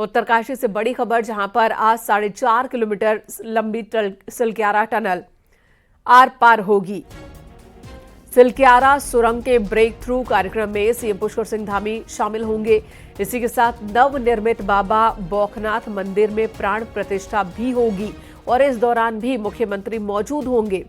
उत्तरकाशी से बड़ी खबर, जहां पर आज 4.5 किलोमीटर लंबी सिलक्यारा टनल आर पार होगी। सिलक्यारा सुरंग के ब्रेक थ्रू कार्यक्रम में सीएम पुष्कर सिंह धामी शामिल होंगे। इसी के साथ नवनिर्मित बाबा बौखनाथ मंदिर में प्राण प्रतिष्ठा भी होगी और इस दौरान भी मुख्यमंत्री मौजूद होंगे।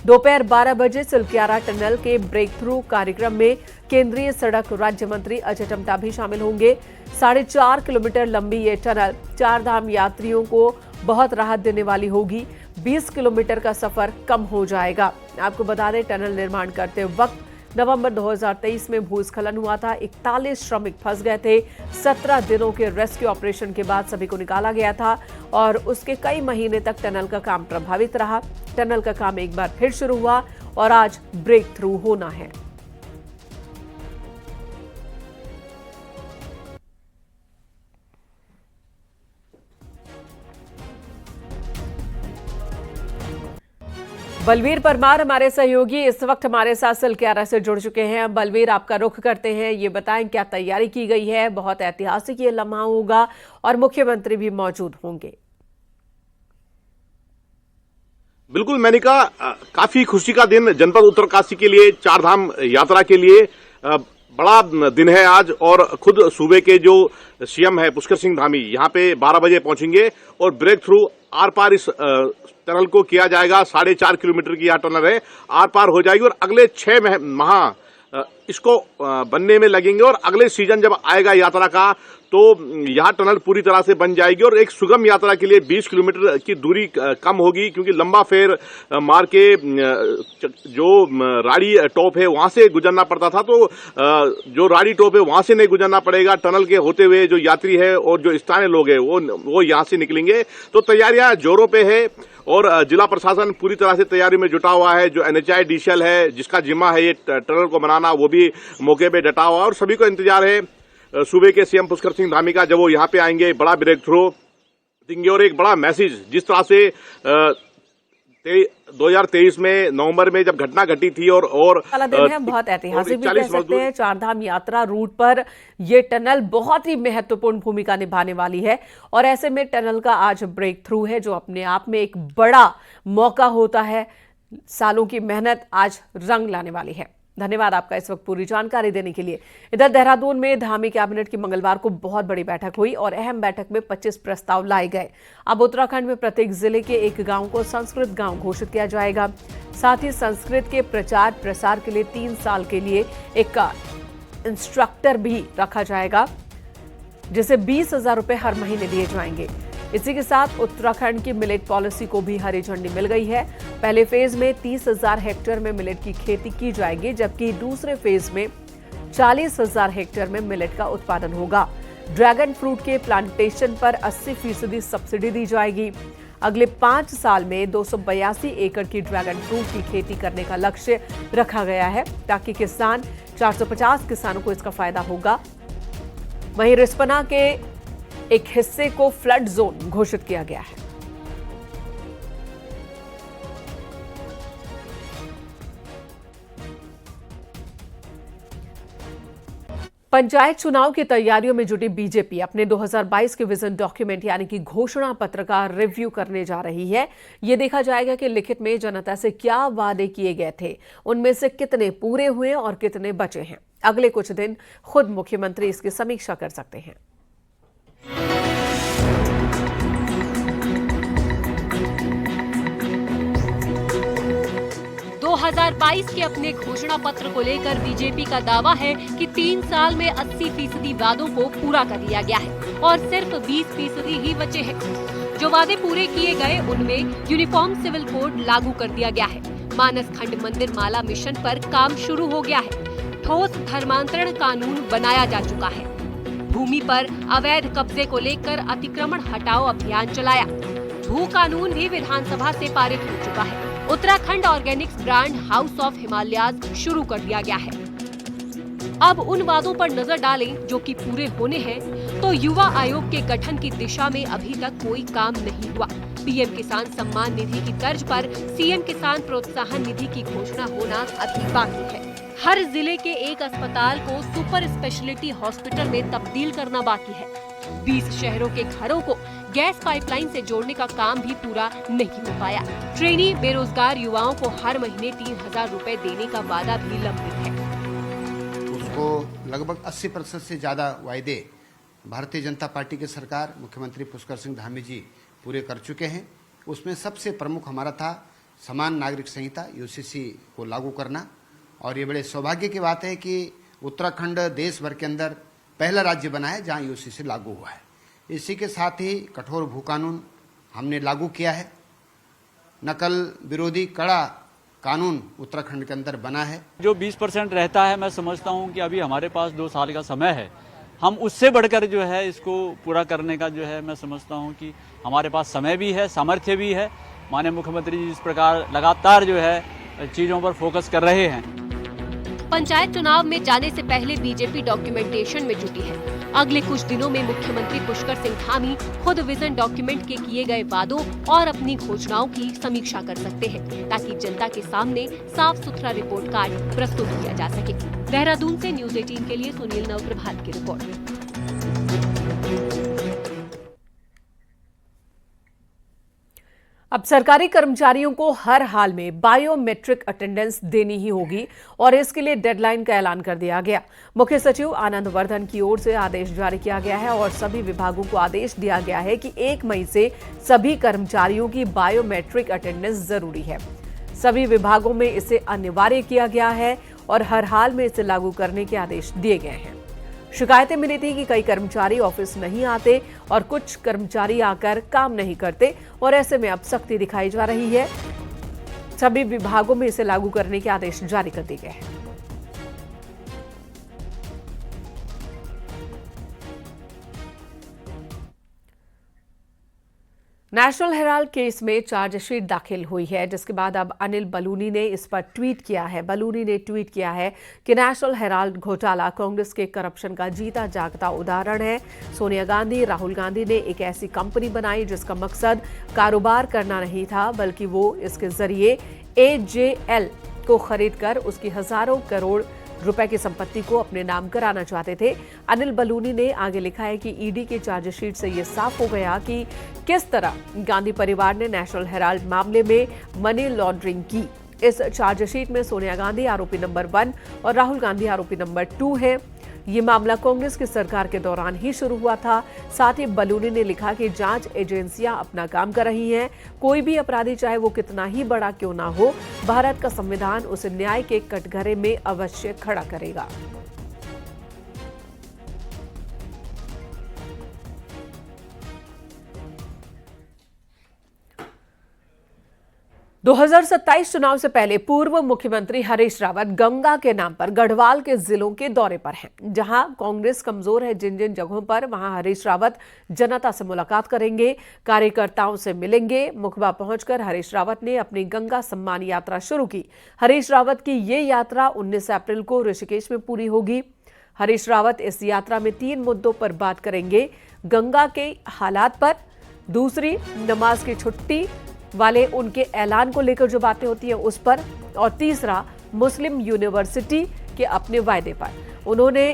दोपहर 12 बजे सिलक्यारा टनल के ब्रेक थ्रू कार्यक्रम में केंद्रीय सड़क राज्य मंत्री अजय टम्टा भी शामिल होंगे। 4.5 किलोमीटर लंबी ये टनल चार धाम यात्रियों को बहुत राहत देने वाली होगी। 20 किलोमीटर का सफर कम हो जाएगा। आपको बता दें, टनल निर्माण करते वक्त नवंबर 2023 में भूस्खलन हुआ था। 41 श्रमिक फंस गए थे। 17 दिनों के रेस्क्यू ऑपरेशन के बाद सभी को निकाला गया था और उसके कई महीने तक टनल का काम प्रभावित रहा। टनल का काम एक बार फिर शुरू हुआ और आज ब्रेक थ्रू होना है। बलवीर परमार हमारे सहयोगी इस वक्त हमारे साथ सिलक्यारा से जुड़ चुके हैं। बलवीर, आपका रुख करते हैं, ये बताएं क्या तैयारी की गई है? बहुत ऐतिहासिक ये लम्हा होगा और मुख्यमंत्री भी मौजूद होंगे। बिल्कुल मैनिका, काफी खुशी का दिन जनपद उत्तरकाशी के लिए, चारधाम यात्रा के लिए बड़ा दिन है आज। और खुद सूबे के जो सीएम है पुष्कर सिंह धामी यहाँ पे 12 बजे पहुंचेंगे और ब्रेक थ्रू आर पार इस टनल को किया जाएगा। 4.5 किलोमीटर की यह टनल है, आर पार हो जाएगी और अगले 6 माह इसको बनने में लगेंगे और अगले सीजन जब आएगा यात्रा का तो यह टनल पूरी तरह से बन जाएगी और एक सुगम यात्रा के लिए 20 किलोमीटर की दूरी कम होगी, क्योंकि लंबा फेर मार के जो राड़ी टॉप है वहां से गुजरना पड़ता था, तो जो राड़ी टॉप है वहां से नहीं गुजरना पड़ेगा। टनल के होते हुए जो यात्री है और जो स्थानीय लोग हैं वो यहां से निकलेंगे। तो तैयारियां जोरों पे है और जिला प्रशासन पूरी तरह से तैयारी में जुटा हुआ है। जो NHAI DCL है जिसका जिम्मा है ये टनल को बनाना, वो भी मौके पे डटा हुआ है और सभी को इंतजार है सूबे के सीएम पुष्कर सिंह धामी का। जब वो यहाँ पे आएंगे बड़ा ब्रेक थ्रू देंगे और एक बड़ा मैसेज, जिस तरह से 2023 में नवंबर में जब घटना घटी थी और दिन है, बहुत ऐतिहासिक भी कह सकते हैं। चारधाम यात्रा रूट पर ये टनल बहुत ही महत्वपूर्ण भूमिका निभाने वाली है और ऐसे में टनल का आज ब्रेक थ्रू है, जो अपने आप में एक बड़ा मौका होता है। सालों की मेहनत आज रंग लाने वाली है। धन्यवाद आपका इस वक्त पूरी जानकारी देने के लिए। इधर देहरादून में धामी कैबिनेट की मंगलवार को बहुत बड़ी बैठक हुई और अहम बैठक में 25 प्रस्ताव लाए गए। अब उत्तराखंड में प्रत्येक जिले के एक गांव को संस्कृत गांव घोषित किया जाएगा। साथ ही संस्कृत के प्रचार प्रसार के लिए 3 साल के लिए एक इंस्ट्रक्टर भी रखा जाएगा, जिसे 20,000 रुपए हर महीने दिए जाएंगे। इसी के साथ उत्तराखंड की मिलेट पॉलिसी को भी हरी झंडी मिल गई है। पहले फेज में 30,000 हेक्टेयर में मिलेट की खेती की जाएगी, जबकि दूसरे फेज में 40,000 हेक्टेयर में मिलेट का उत्पादन होगा। ड्रैगन फ्रूट के प्लांटेशन पर 80% सब्सिडी दी जाएगी। अगले 5 साल में 282 एकड़ की ड्रैगन फ्रूट की खेती करने का लक्ष्य रखा गया है, ताकि 450 किसानों को इसका फायदा होगा। वहीं रिस्पना के एक हिस्से को फ्लड जोन घोषित किया गया है। पंचायत चुनाव की तैयारियों में जुटी बीजेपी अपने 2022 के विजन डॉक्यूमेंट यानी कि घोषणा पत्र का रिव्यू करने जा रही है। यह देखा जाएगा कि लिखित में जनता से क्या वादे किए गए थे, उनमें से कितने पूरे हुए और कितने बचे हैं। अगले कुछ दिन खुद मुख्यमंत्री इसकी समीक्षा कर सकते हैं। 2022 के अपने घोषणा पत्र को लेकर बीजेपी का दावा है कि 3 साल में 80% वादों को पूरा कर लिया गया है और सिर्फ 20% ही बचे हैं। जो वादे पूरे किए गए उनमें यूनिफॉर्म सिविल कोड लागू कर दिया गया है, मानस खंड मंदिर माला मिशन पर काम शुरू हो गया है, ठोस धर्मांतरण कानून बनाया जा चुका है, भूमि पर अवैध कब्जे को लेकर अतिक्रमण हटाओ अभियान चलाया, भू कानून भी विधानसभा से पारित हो चुका है, Uttarakhand Organics brand house of Himalayas शुरू कर दिया गया है। अब उन वादों पर नजर डालें जो कि पूरे होने हैं, तो युवा आयोग के गठन की दिशा में अभी तक कोई काम नहीं हुआ। पीएम किसान सम्मान निधि की तर्ज पर सीएम किसान प्रोत्साहन निधि की घोषणा होना अभी बाकी है। हर जिले के एक अस्पताल को सुपर स्पेशलिटी हॉस्पिटल में तब्दील करना बाकी है। 20 शहरों के घरों को गैस पाइपलाइन से जोड़ने का काम भी पूरा नहीं हो पाया। ट्रेनी बेरोजगार युवाओं को हर महीने 3,000 रुपए देने का वादा भी लंबित है। उसको लगभग 80% से ज्यादा वायदे भारतीय जनता पार्टी की सरकार, मुख्यमंत्री पुष्कर सिंह धामी जी पूरे कर चुके हैं। उसमें सबसे प्रमुख हमारा था समान नागरिक संहिता यूसीसी को लागू करना, और ये बड़े सौभाग्य की बात है कि उत्तराखंड देश भर के अंदर पहला राज्य बना है जहां यूसीसी लागू हुआ है। इसी के साथ ही कठोर भू कानून हमने लागू किया है। नकल विरोधी कड़ा कानून उत्तराखंड के अंदर बना है। जो 20% रहता है, मैं समझता हूं कि अभी हमारे पास 2 साल का समय है। हम उससे बढ़कर जो है इसको पूरा करने का जो है मैं समझता हूं कि हमारे पास समय भी है, सामर्थ्य भी है। माननीय मुख्यमंत्री जी इस प्रकार लगातार जो है चीजों पर फोकस कर रहे हैं। पंचायत चुनाव में जाने से पहले बीजेपी डॉक्यूमेंटेशन में जुटी है। अगले कुछ दिनों में मुख्यमंत्री पुष्कर सिंह धामी खुद विजन डॉक्यूमेंट के किए गए वादों और अपनी घोषणाओं की समीक्षा कर सकते हैं, ताकि जनता के सामने साफ सुथरा रिपोर्ट कार्ड प्रस्तुत किया जा सके। देहरादून से न्यूज 18 के लिए सुनील नवप्रभात की रिपोर्ट। अब सरकारी कर्मचारियों को हर हाल में बायोमेट्रिक अटेंडेंस देनी ही होगी और इसके लिए डेडलाइन का ऐलान कर दिया गया। मुख्य सचिव आनंद वर्धन की ओर से आदेश जारी किया गया है और सभी विभागों को आदेश दिया गया है कि 1 मई से सभी कर्मचारियों की बायोमेट्रिक अटेंडेंस जरूरी है। सभी विभागों में इसे अनिवार्य किया गया है और हर हाल में इसे लागू करने के आदेश दिए गए हैं। शिकायतें मिली थी कि कई कर्मचारी ऑफिस नहीं आते और कुछ कर्मचारी आकर काम नहीं करते और ऐसे में अब सख्ती दिखाई जा रही है। सभी विभागों में इसे लागू करने के आदेश जारी कर दिए गए हैं। नेशनल हेराल्ड केस में चार्जशीट दाखिल हुई है, जिसके बाद अब अनिल बलूनी ने इस पर ट्वीट किया है। बलूनी ने ट्वीट किया है कि नेशनल हेराल्ड घोटाला कांग्रेस के करप्शन का जीता जागता उदाहरण है। सोनिया गांधी, राहुल गांधी ने एक ऐसी कंपनी बनाई जिसका मकसद कारोबार करना नहीं था, बल्कि वो इसके जरिए AJL को खरीदकर उसकी हजारों करोड़ रुपए की संपत्ति को अपने नाम कराना चाहते थे। अनिल बलूनी ने आगे लिखा है कि ईडी की चार्जशीट से यह साफ हो गया कि किस तरह गांधी परिवार ने नेशनल हेराल्ड मामले में मनी लॉन्ड्रिंग की। इस चार्जशीट में सोनिया गांधी आरोपी नंबर 1 और राहुल गांधी आरोपी नंबर 2 है। ये मामला कांग्रेस की सरकार के दौरान ही शुरू हुआ था। साथ ही बलूनी ने लिखा कि जांच एजेंसियां अपना काम कर रही हैं। कोई भी अपराधी, चाहे वो कितना ही बड़ा क्यों ना हो, भारत का संविधान उसे न्याय के कटघरे में अवश्य खड़ा करेगा। दो 2027 चुनाव से पहले पूर्व मुख्यमंत्री हरीश रावत गंगा के नाम पर गढ़वाल के जिलों के दौरे पर हैं। जहां कांग्रेस कमजोर है जिन जिन जगहों पर, वहां हरीश रावत जनता से मुलाकात करेंगे, कार्यकर्ताओं से मिलेंगे। मुखबा पहुंचकर हरीश रावत ने अपनी गंगा सम्मान यात्रा शुरू की। हरीश रावत की ये यात्रा 19 अप्रैल को ऋषिकेश में पूरी होगी। हरीश रावत इस यात्रा में 3 मुद्दों पर बात करेंगे: गंगा के हालात पर, दूसरी नमाज की छुट्टी वाले उनके ऐलान को लेकर जो बातें होती हैं उस पर, और तीसरा मुस्लिम यूनिवर्सिटी के अपने वायदे पर। उन्होंने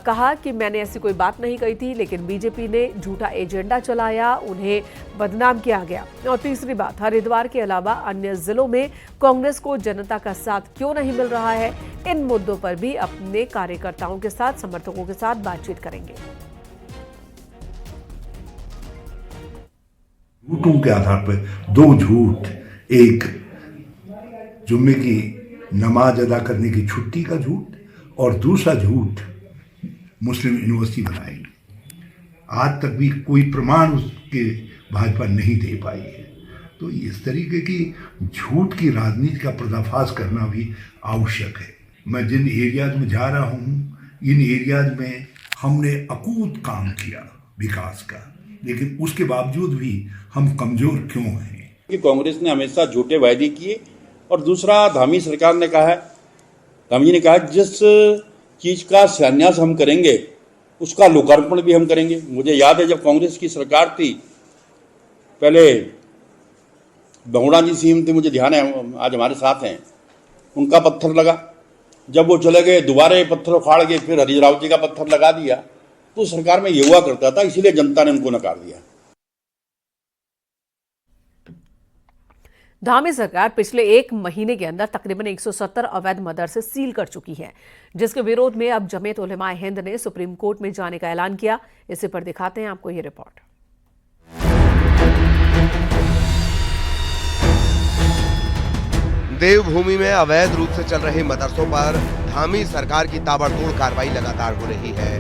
कहा कि मैंने ऐसी कोई बात नहीं कही थी, लेकिन बीजेपी ने झूठा एजेंडा चलाया, उन्हें बदनाम किया गया। और तीसरी बात, हरिद्वार के अलावा अन्य जिलों में कांग्रेस को जनता का साथ क्यों नहीं मिल रहा है। इन मुद्दों पर भी अपने कार्यकर्ताओं के साथ, समर्थकों के साथ बातचीत करेंगे। झूठों के आधार पर 2 झूठ, एक जुम्मे की नमाज अदा करने की छुट्टी का झूठ और दूसरा झूठ मुस्लिम यूनिवर्सिटी बनाएगी। आज तक भी कोई प्रमाण उसके भाजपा नहीं दे पाई है। तो इस तरीके की झूठ की राजनीति का पर्दाफाश करना भी आवश्यक है। मैं जिन एरियाज में जा रहा हूँ, इन एरियाज में हमने अकूत काम किया विकास का, लेकिन उसके बावजूद भी हम कमजोर क्यों हैं? कि कांग्रेस ने हमेशा झूठे वायदे किए। और दूसरा, धामी सरकार ने कहा है, धामी जी ने कहा जिस चीज का शिलान्यास हम करेंगे उसका लोकार्पण भी हम करेंगे। मुझे याद है जब कांग्रेस की सरकार थी, पहले बहुड़ा जी सीएम थे, मुझे ध्यान है, आज हमारे साथ हैं, उनका पत्थर लगा। जब वो चले गए, दोबारा ये पत्थर उखाड़ के फिर हरीश रावत जी का पत्थर लगा दिया। तो सरकार में ये हुआ करता था, इसीलिए जनता ने उनको नकार दिया। धामी सरकार पिछले 1 महीने के अंदर तकरीबन 170 अवैध मदरसे सील कर चुकी है, जिसके विरोध में अब जमीयत उलेमाए हिंद ने सुप्रीम कोर्ट में जाने का ऐलान किया। इसी पर दिखाते हैं आपको ये रिपोर्ट। देवभूमि में अवैध रूप से चल रहे मदरसों पर धामी सरकार की ताबड़तोड़ कार्रवाई लगातार हो रही है।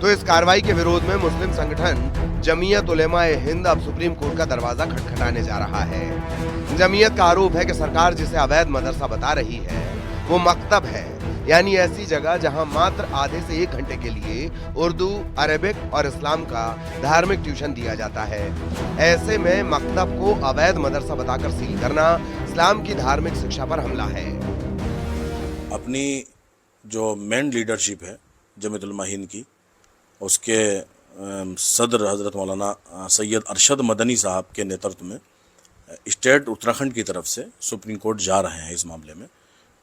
तो इस कार्रवाई के विरोध में मुस्लिम संगठन जमीयत उलेमाए हिंद अब सुप्रीम कोर्ट का दरवाजा खटखटाने जा रहा है। जमीयत का आरोप है कि सरकार जिसे अवैध मदरसा बता रही है वो मकतब है, यानी ऐसी जगह जहां मात्र आधे से 1 घंटे के लिए उर्दू, अरबिक और इस्लाम का धार्मिक ट्यूशन दिया जाता है। ऐसे में मकतब को अवैध मदरसा बताकर सील करना इस्लाम की धार्मिक शिक्षा पर हमला है। अपनी जो मेन लीडरशिप है जमीयत उलेमा हिंद की, उसके सदर हज़रत मौलाना सैयद अरशद मदनी साहब के नेतृत्व में स्टेट उत्तराखंड की तरफ से सुप्रीम कोर्ट जा रहे हैं इस मामले में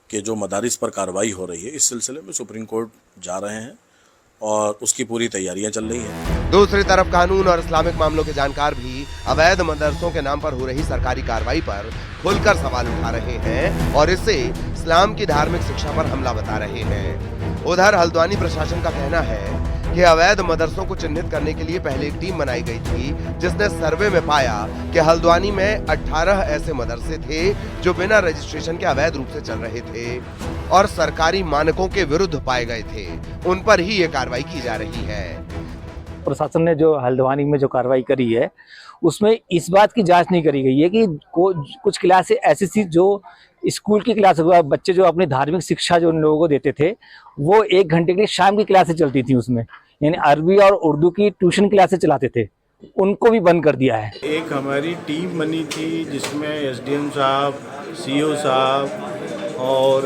कि जो मदारिस पर कार्रवाई हो रही है, इस सिलसिले में सुप्रीम कोर्ट जा रहे हैं और उसकी पूरी तैयारियां चल रही हैं। दूसरी तरफ कानून और इस्लामिक मामलों के जानकार भी अवैध मदरसों के नाम पर हो रही सरकारी कार्रवाई पर खुलकर सवाल उठा रहे हैं और इसे इस्लाम की धार्मिक शिक्षा पर हमला बता रहे हैं। उधर हल्द्वानी प्रशासन का कहना है कि अवैध मदरसों को चिन्हित करने के लिए पहले एक टीम बनाई गई थी, जिसने सर्वे में पाया कि हल्द्वानी में 18 ऐसे मदरसे थे जो बिना रजिस्ट्रेशन के अवैध रूप से चल रहे थे और सरकारी मानकों के विरुद्ध पाए गए थे। उन पर ही ये कार्रवाई की जा रही है। प्रशासन ने जो हल्द्वानी में जो कार्रवाई करी है उसमें इस बात की जांच नहीं करी गई है कि कुछ क्लासें ऐसी थी जो स्कूल की क्लास, बच्चे जो अपनी धार्मिक शिक्षा जो उन लोगों को देते थे वो 1 घंटे के लिए शाम की क्लासें चलती थी, उसमें यानी अरबी और उर्दू की ट्यूशन क्लासें चलाते थे, उनको भी बंद कर दिया है। एक हमारी टीम बनी थी जिसमें एसडीएम साहब, सीओ साहब और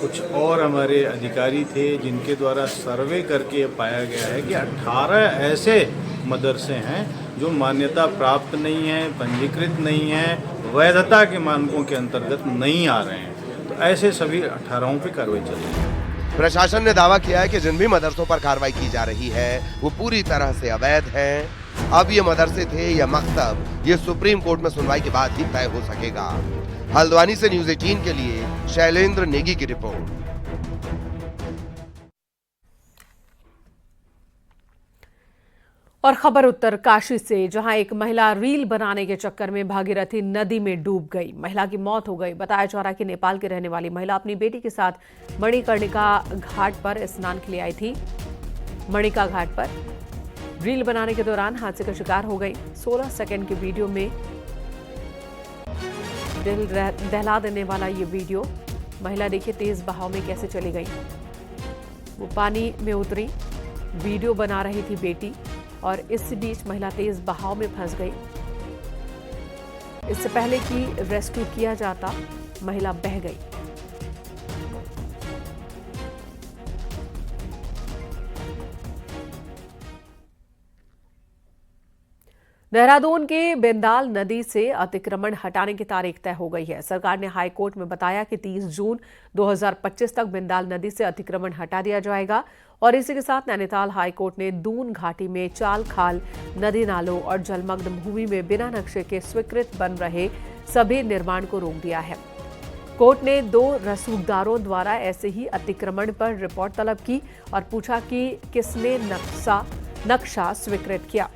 कुछ और हमारे अधिकारी थे, जिनके द्वारा सर्वे करके पाया गया है कि 18 ऐसे मदरसे हैं जो मान्यता प्राप्त नहीं है, पंजीकृत नहीं है, वैधता के मानकों के अंतर्गत नहीं आ रहे हैं। तो ऐसे सभी 18 पे कार्रवाई चल रही है। प्रशासन ने दावा किया है कि जिन भी मदरसों पर कार्रवाई की जा रही है वो पूरी तरह से अवैध हैं। अब ये मदरसे थे या मकतब, ये सुप्रीम कोर्ट में सुनवाई के बाद ही तय हो सकेगा। हल्द्वानी से न्यूज़ 18 के लिए शैलेंद्र नेगी की रिपोर्ट। और खबर उत्तरकाशी से, जहां एक महिला रील बनाने के चक्कर में भागीरथी नदी में डूब गई। महिला की मौत हो गई। बताया जा रहा है कि नेपाल की रहने वाली महिला अपनी बेटी के साथ मणिकर्णिका घाट पर स्नान के लिए आई थी। मणिका घाट पर रील बनाने के दौरान हादसे का शिकार हो गई। 16 सेकंड के वीडियो में दिल दहला देने वाला ये वीडियो। महिला देखिए तेज बहाव में कैसे चली गई। वो पानी में उतरी, वीडियो बना रही थी बेटी, और इस बीच महिला तेज बहाव में फंस गई। इससे पहले कि रेस्क्यू किया जाता, महिला बह गई। देहरादून के बिंदाल नदी से अतिक्रमण हटाने की तारीख तय हो गई है। सरकार ने हाई कोर्ट में बताया कि 30 जून 2025 तक बिंदाल नदी से अतिक्रमण हटा दिया जाएगा। और इसी के साथ नैनीताल हाई कोर्ट ने दून घाटी में चाल खाल, नदी नालों और जलमग्न भूमि में बिना नक्शे के स्वीकृत बन रहे सभी निर्माण को रोक दिया है। कोर्ट ने 2 रसूखदारों द्वारा ऐसे ही अतिक्रमण पर रिपोर्ट तलब की और पूछा कि किसने नक्शा स्वीकृत किया,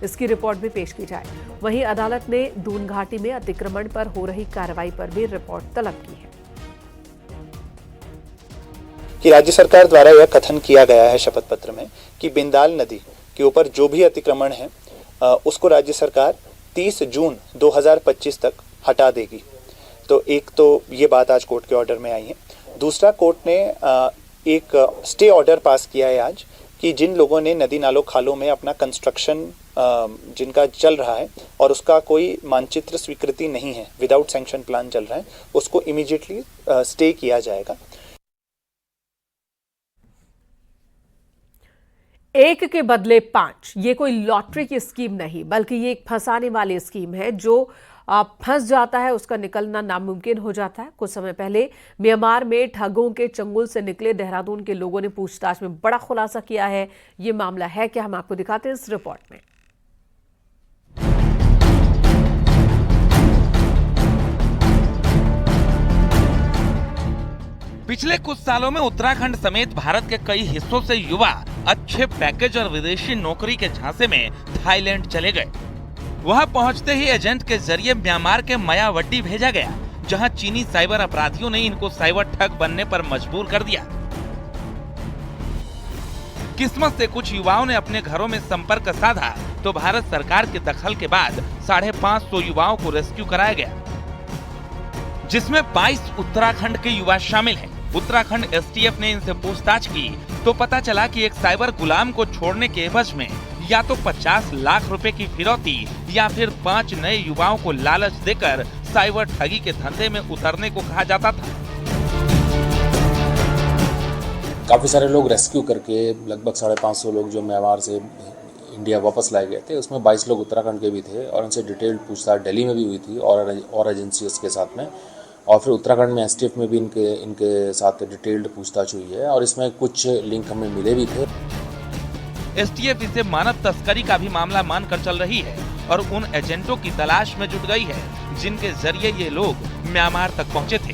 इसकी रिपोर्ट भी पेश की जाए। वहीं अदालत ने दून घाटी में अतिक्रमण पर हो रही कार्रवाई पर भी रिपोर्ट तलब की है। कि राज्य सरकार द्वारा यह कथन किया गया है शपथ पत्र में कि बिंदाल नदी के ऊपर जो भी अतिक्रमण है उसको राज्य सरकार 30 जून 2025 तक हटा देगी। तो एक तो ये बात आज कोर्ट के ऑर्डर में आई है। दूसरा, कोर्ट ने एक स्टे ऑर्डर पास किया है आज कि जिन लोगों ने नदी नालों खालों में अपना कंस्ट्रक्शन जिनका चल रहा है और उसका कोई मानचित्र स्वीकृति नहीं है, विदाउट सैंक्शन प्लान चल रहा है, उसको इमीडिएटली स्टे किया जाएगा। एक के बदले 5, ये कोई लॉटरी की स्कीम नहीं बल्कि ये एक फंसाने वाली स्कीम है। जो फंस जाता है उसका निकलना नामुमकिन हो जाता है। कुछ समय पहले म्यांमार में ठगों के चंगुल से निकले देहरादून के लोगों ने पूछताछ में बड़ा खुलासा किया है। ये मामला है क्या, हम आपको दिखाते हैं इस रिपोर्ट में। पिछले कुछ सालों में उत्तराखंड समेत भारत के कई हिस्सों से युवा अच्छे पैकेज और विदेशी नौकरी के झांसे में थाईलैंड चले गए। वहां पहुंचते ही एजेंट के जरिए म्यांमार के मायावती भेजा गया, जहां चीनी साइबर अपराधियों ने इनको साइबर ठग बनने पर मजबूर कर दिया। किस्मत से कुछ युवाओं ने अपने घरों में संपर्क साधा तो भारत सरकार के दखल के बाद 550 युवाओं को रेस्क्यू कराया गया, जिसमें 22 उत्तराखंड के युवा शामिल हैं। उत्तराखंड एसटीएफ ने इनसे पूछताछ की तो पता चला कि एक साइबर गुलाम को छोड़ने के एवज में या तो 50 लाख रुपए की फिरौती या फिर 5 नए युवाओं को लालच देकर साइबर ठगी के धंधे में उतरने को कहा जाता था। काफ़ी सारे लोग रेस्क्यू करके लगभग 550 लोग जो म्यांमार से इंडिया वापस लाए गए थे, उसमें 22 लोग उत्तराखंड के भी थे और उनसे डिटेल्ड पूछताछ दिल्ली में भी हुई थी और एजेंसीज के साथ में, और फिर उत्तराखंड में एसटीएफ में भी इनके साथ डिटेल्ड पूछताछ हुई है और इसमें कुछ लिंक हमें मिले भी थे। एसटीएफ इसे मानव तस्करी का भी मामला मानकर चल रही है और उन एजेंटों की तलाश में जुट गई है जिनके जरिए ये लोग म्यांमार तक पहुंचे थे।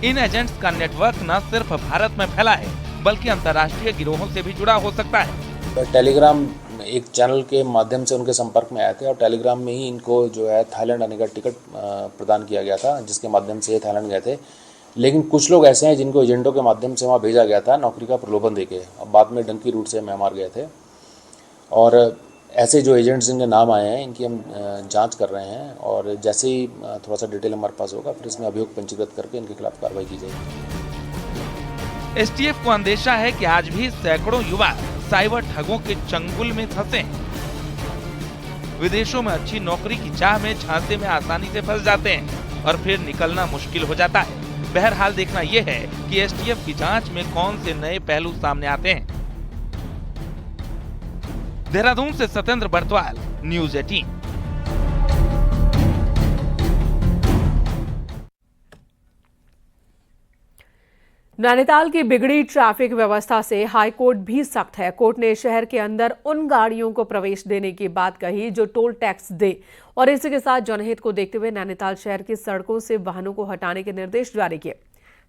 इन एजेंट्स का नेटवर्क न सिर्फ भारत में फैला है बल्कि अंतर्राष्ट्रीय गिरोहों से भी जुड़ा हो सकता है। टेलीग्राम एक चैनल के माध्यम से उनके संपर्क में आए थे और टेलीग्राम में ही इनको जो है थाईलैंड आने का टिकट प्रदान किया गया था, जिसके माध्यम से ये थाईलैंड गए थे। लेकिन कुछ लोग ऐसे हैं जिनको एजेंटों के माध्यम से वहाँ भेजा गया था नौकरी का प्रलोभन देके, और बाद में डंकी रूट से म्यांमार गए थे। और ऐसे जो एजेंट्स जिनके नाम आए हैं इनकी हम जांच कर रहे हैं और जैसे ही थोड़ा सा डिटेल हमारे पास होगा फिर इसमें अभियोग पंजीकृत करके इनके खिलाफ कार्रवाई की जाएगी। एसटीएफ को अंदेशा है कि आज भी सैकड़ों युवा साइबर ठगों के चंगुल में फंसे हैं। विदेशों में अच्छी नौकरी की चाह में झांसे में आसानी से फंस जाते हैं और फिर निकलना मुश्किल हो जाता है। बहरहाल देखना यह है कि एसटीएफ की जांच में कौन से नए पहलू सामने आते हैं। देहरादून से सत्येंद्र बर्तवाल, न्यूज़ 18। नैनीताल की बिगड़ी ट्रैफिक व्यवस्था से हाईकोर्ट भी सख्त है। कोर्ट ने शहर के अंदर उन गाड़ियों को प्रवेश देने की बात कही जो टोल टैक्स दे और इसी के साथ जनहित को देखते हुए नैनीताल शहर की सड़कों से वाहनों को हटाने के निर्देश जारी किए।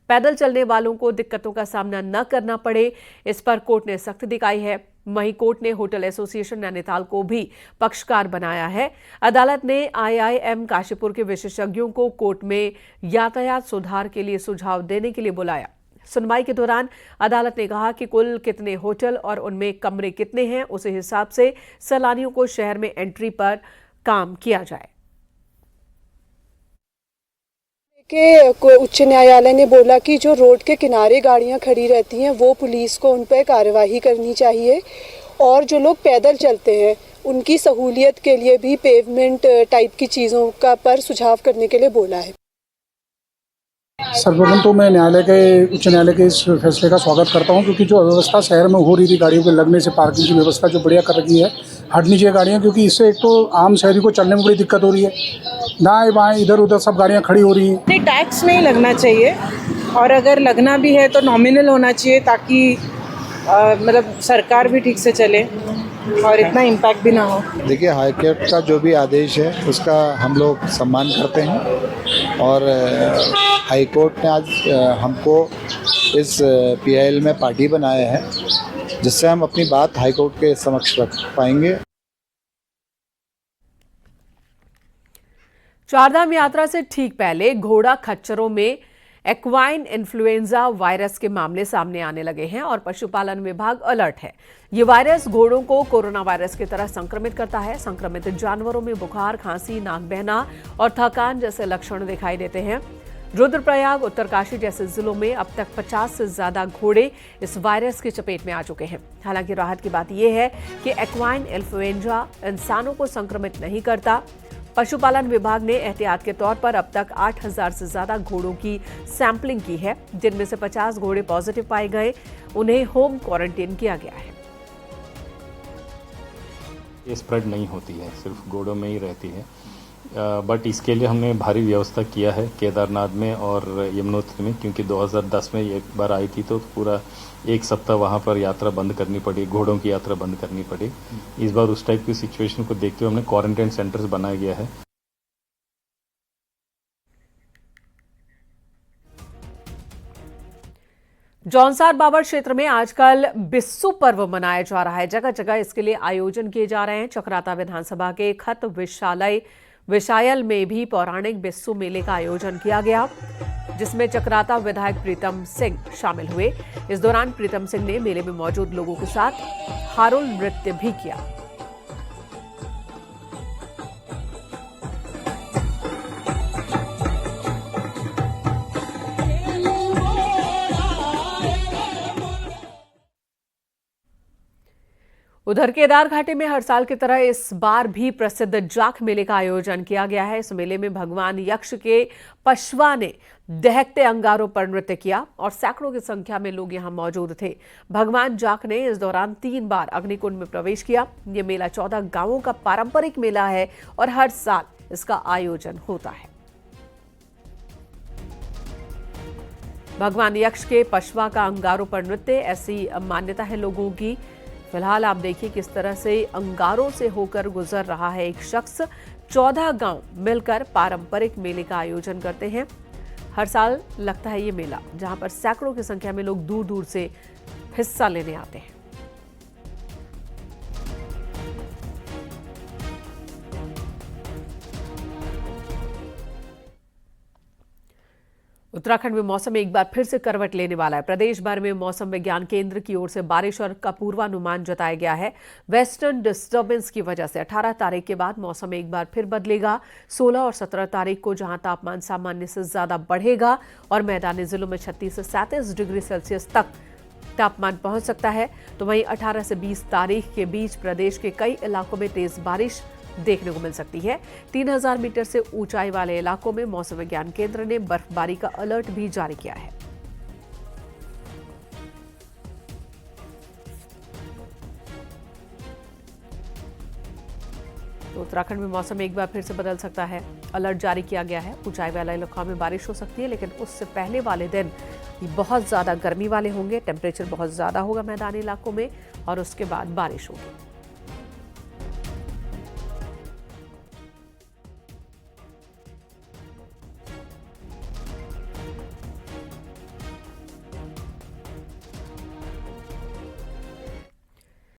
पैदल चलने वालों को दिक्कतों का सामना न करना पड़े, इस पर कोर्ट ने सख्त दिखाई है। वहीं कोर्ट ने होटल एसोसिएशन नैनीताल को भी पक्षकार बनाया है। अदालत ने आईआईएम काशीपुर के विशेषज्ञों को कोर्ट में यातायात सुधार के लिए सुझाव देने के लिए बुलाया। सुनवाई के दौरान अदालत ने कहा कि कुल कितने होटल और उनमें कमरे कितने हैं, उसी हिसाब से सैलानियों को शहर में एंट्री पर काम किया जाए। के उच्च न्यायालय ने बोला कि जो रोड के किनारे गाड़ियां खड़ी रहती हैं वो पुलिस को उन पर कार्यवाही करनी चाहिए और जो लोग पैदल चलते हैं उनकी सहूलियत के लिए भी पेवमेंट टाइप की चीज़ों का पर सुझाव करने के लिए बोला है। सर्वप्रथम तो मैं उच्च न्यायालय के इस फैसले का स्वागत करता हूं, क्योंकि जो अव्यवस्था शहर में हो रही थी गाड़ियों के लगने से, पार्किंग की व्यवस्था जो बढ़िया कर रखी है, हटनी चाहिए गाड़ियां, क्योंकि इससे एक तो आम शहरी को चलने में बड़ी दिक्कत हो रही है। दाएं बाएं इधर उधर सब गाड़ियां खड़ी हो रही हैं। टैक्स नहीं लगना चाहिए और अगर लगना भी है तो नॉमिनल होना चाहिए ताकि मतलब सरकार भी ठीक से चले और इतना इम्पैक्ट भी ना हो। देखिए, हाईकोर्ट का जो भी आदेश है उसका हम लोग सम्मान करते हैं और हाईकोर्ट ने आज हमको इस पीआईएल में पार्टी बनाया है, जिससे हम अपनी बात हाईकोर्ट के समक्ष रख पाएंगे। चारधाम यात्रा से ठीक पहले घोड़ा खच्चरों में एक्वाइन इन्फ्लुएंजा वायरस के मामले सामने आने लगे हैं और पशुपालन विभाग अलर्ट है। ये वायरस घोड़ों को कोरोना वायरस की तरह संक्रमित करता है। संक्रमित जानवरों में बुखार, खांसी, नाक बहना और थकान जैसे लक्षण दिखाई देते हैं। रुद्रप्रयाग, उत्तरकाशी जैसे जिलों में अब तक 50 से ज्यादा घोड़े इस वायरस की चपेट में आ चुके हैं। हालांकि राहत की बात यह है कि एक्वाइन इन्फ्लुएंजा इंसानों को संक्रमित नहीं करता। पशुपालन विभाग ने एहतियात के तौर पर अब तक 8,000 से ज्यादा घोड़ों की सैंपलिंग की है, जिनमें से 50 घोड़े पॉजिटिव पाए गए। उन्हें होम क्वारंटाइन किया गया है। ये स्प्रेड नहीं होती है, सिर्फ घोड़ों में ही रहती है, बट इसके लिए हमने भारी व्यवस्था किया है केदारनाथ में और यमुनोत्री में, क्योंकि 2010 में एक बार आई थी तो पूरा एक सप्ताह वहाँ पर यात्रा बंद करनी पड़ी, घोड़ों की यात्रा बंद करनी पड़ी। इस बार उस टाइप की सिचुएशन को देखते हुए हमने क्वारंटाइन सेंटर्स बनाया गया है। जौनसार बाबर क्षेत्र में आजकल बिस्सू पर्व मनाया जा रहा है। जगह जगह इसके लिए आयोजन किए जा रहे हैं। चक्राता विधानसभा के खत विशायल में भी पौराणिक बिस्सू मेले का आयोजन किया गया, जिसमें चक्राता विधायक प्रीतम सिंह शामिल हुए। इस दौरान प्रीतम सिंह ने मेले में मौजूद लोगों के साथ हारोल नृत्य भी किया। उधर केदार घाटी में हर साल की तरह इस बार भी प्रसिद्ध जाख मेले का आयोजन किया गया है। इस मेले में भगवान यक्ष के पशवा ने दहकते अंगारों पर नृत्य किया और सैकड़ों की संख्या में लोग यहां मौजूद थे। भगवान जाख ने इस दौरान 3 बार अग्निकुंड में प्रवेश किया। ये मेला 14 गांवों का पारंपरिक मेला है और हर साल इसका आयोजन होता है। भगवान यक्ष के पशवा का अंगारों पर नृत्य, ऐसी मान्यता है लोगों की। फिलहाल आप देखिए किस तरह से अंगारों से होकर गुजर रहा है एक शख्स। 14 गांव मिलकर पारंपरिक मेले का आयोजन करते हैं। हर साल लगता है ये मेला, जहां पर सैकड़ों की संख्या में लोग दूर दूर से हिस्सा लेने आते हैं। उत्तराखंड में मौसम एक बार फिर से करवट लेने वाला है। प्रदेश भर में मौसम विज्ञान केंद्र की ओर से बारिश और का पूर्वानुमान जताया गया है। वेस्टर्न डिस्टर्बेंस की वजह से 18 तारीख के बाद मौसम एक बार फिर बदलेगा। 16 और 17 तारीख को जहां तापमान सामान्य से ज्यादा बढ़ेगा और मैदानी जिलों में 36 से 37 डिग्री सेल्सियस तक तापमान पहुंच सकता है, तो वहीं 18 से 20 तारीख के बीच प्रदेश के कई इलाकों में तेज बारिश देखने को मिल सकती है। 3000 मीटर से ऊंचाई वाले इलाकों में मौसम विज्ञान केंद्र ने बर्फबारी का अलर्ट भी जारी किया है। तो उत्तराखंड में मौसम एक बार फिर से बदल सकता है। अलर्ट जारी किया गया है। ऊंचाई वाले इलाकों में बारिश हो सकती है, लेकिन उससे पहले वाले दिन बहुत ज्यादा गर्मी वाले होंगे। टेम्परेचर बहुत ज्यादा होगा मैदानी इलाकों में और उसके बाद बारिश होगी।